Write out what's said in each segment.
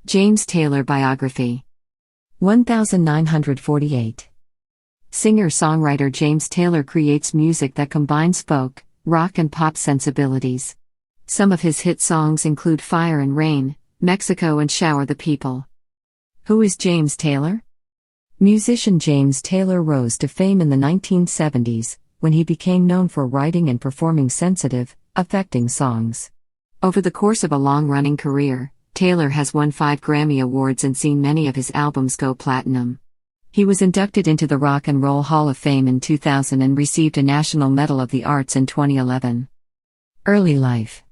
James Taylor Biography. 1948. Singer-songwriter James Taylor creates music that combines folk, rock and pop sensibilities. Some of his hit songs include Fire and Rain, Mexico and Shower the People. Who is James Taylor? Musician James Taylor rose to fame in the 1970s, when he became known for writing and performing sensitive, affecting songs. Over the course of a long-running career, Taylor has won 5 Grammy Awards and seen many of his albums go platinum. He was inducted into the Rock and Roll Hall of Fame in 2000 and received a National Medal of the Arts in 2011. Early life.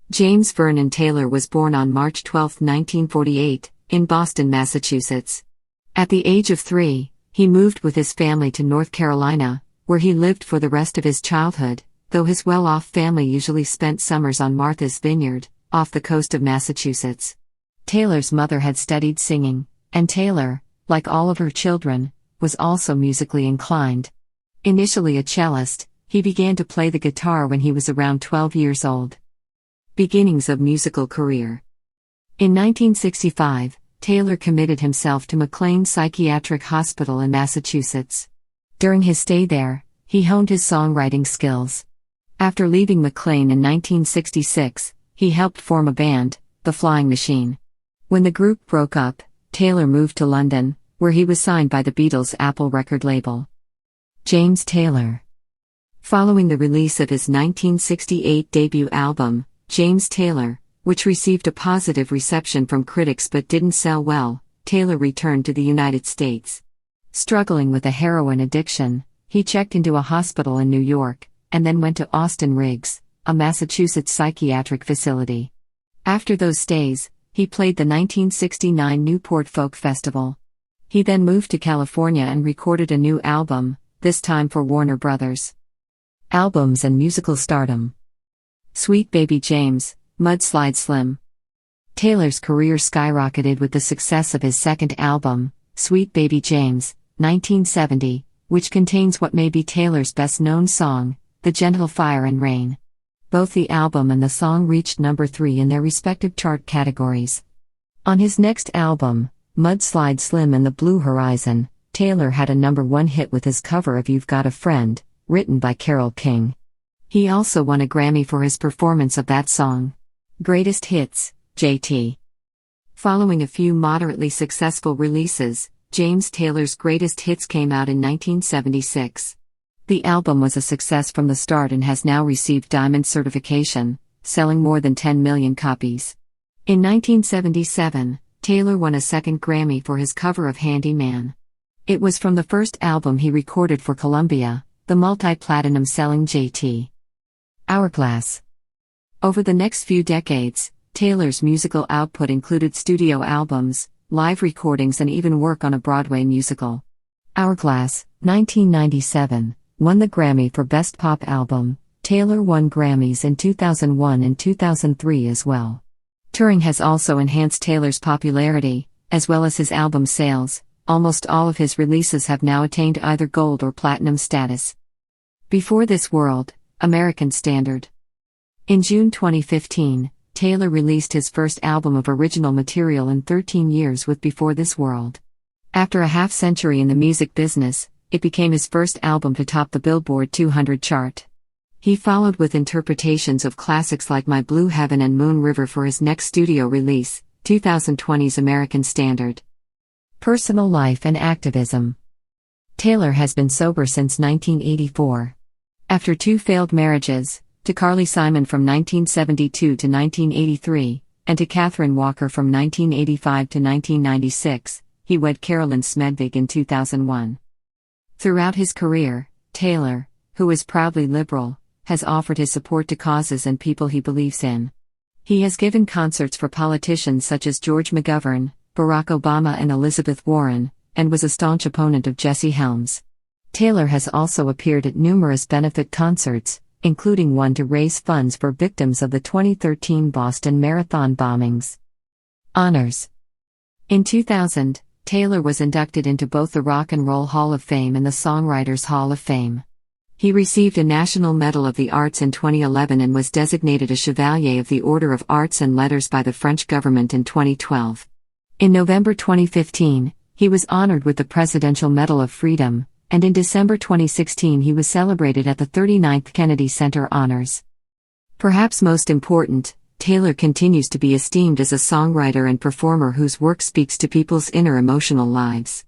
James Vernon Taylor was born on March 12, 1948, in Boston, Massachusetts. At the age of 3, he moved with his family to North Carolina, where he lived for the rest of his childhood, though his well-off family usually spent summers on Martha's Vineyard, off the coast of Massachusetts. Taylor's mother had studied singing, and Taylor, like all of her children, was also musically inclined. Initially a cellist, he began to play the guitar when he was around 12 years old. Beginnings of musical career. In 1965, Taylor committed himself to McLean Psychiatric Hospital in Massachusetts. During his stay there, he honed his songwriting skills. After leaving McLean in 1966, he helped form a band, The Flying Machine. When the group broke up, Taylor moved to London, where he was signed by the Beatles' Apple record label. James Taylor. Following the release of his 1968 debut album, James Taylor, which received a positive reception from critics but didn't sell well, Taylor returned to the United States. Struggling with a heroin addiction, he checked into a hospital in New York, and then went to Austin Riggs, a Massachusetts psychiatric facility. After those stays, he played the 1969 Newport Folk Festival. He then moved to California and recorded a new album, this time for Warner Brothers. Albums and musical stardom. Sweet Baby James, Mudslide Slim. Taylor's career skyrocketed with the success of his second album, Sweet Baby James, 1970, which contains what may be Taylor's best-known song, The Gentle Fire and Rain. Both the album and the song reached number 3 in their respective chart categories. On his next album, Mudslide Slim and the Blue Horizon, Taylor had a number 1 hit with his cover of You've Got a Friend, written by Carole King. He also won a Grammy for his performance of that song. Greatest Hits, JT. Following a few moderately successful releases, James Taylor's Greatest Hits came out in 1976. The album was a success from the start and has now received Diamond certification, selling more than 10 million copies. In 1977, Taylor won a second Grammy for his cover of Handy Man. It was from the first album he recorded for Columbia, the multi-platinum selling JT. Hourglass. Over the next few decades, Taylor's musical output included studio albums, live recordings and even work on a Broadway musical. Hourglass, 1997, won the Grammy for Best Pop Album. Taylor won Grammys in 2001 and 2003 as well. Touring has also enhanced Taylor's popularity, as well as his album sales. Almost all of his releases have now attained either gold or platinum status. Before This World, American Standard. In June 2015, Taylor released his first album of original material in 13 years with Before This World. After a half-century in the music business, it became his first album to top the Billboard 200 chart. He followed with interpretations of classics like My Blue Heaven and Moon River for his next studio release, 2020's American Standard. Personal life and activism. Taylor has been sober since 1984. After 2 failed marriages, to Carly Simon from 1972 to 1983, and to Catherine Walker from 1985 to 1996, he wed Carolyn Smedvig in 2001. Throughout his career, Taylor, who is proudly liberal, has offered his support to causes and people he believes in. He has given concerts for politicians such as George McGovern, Barack Obama and Elizabeth Warren, and was a staunch opponent of Jesse Helms. Taylor has also appeared at numerous benefit concerts, including one to raise funds for victims of the 2013 Boston Marathon bombings. Honors. In 2000, Taylor was inducted into both the Rock and Roll Hall of Fame and the Songwriters Hall of Fame. He received a National Medal of the Arts in 2011 and was designated a Chevalier of the Order of Arts and Letters by the French government in 2012. In November 2015, he was honored with the Presidential Medal of Freedom, and in December 2016 he was celebrated at the 39th Kennedy Center Honors. Perhaps most important, Taylor continues to be esteemed as a songwriter and performer whose work speaks to people's inner emotional lives.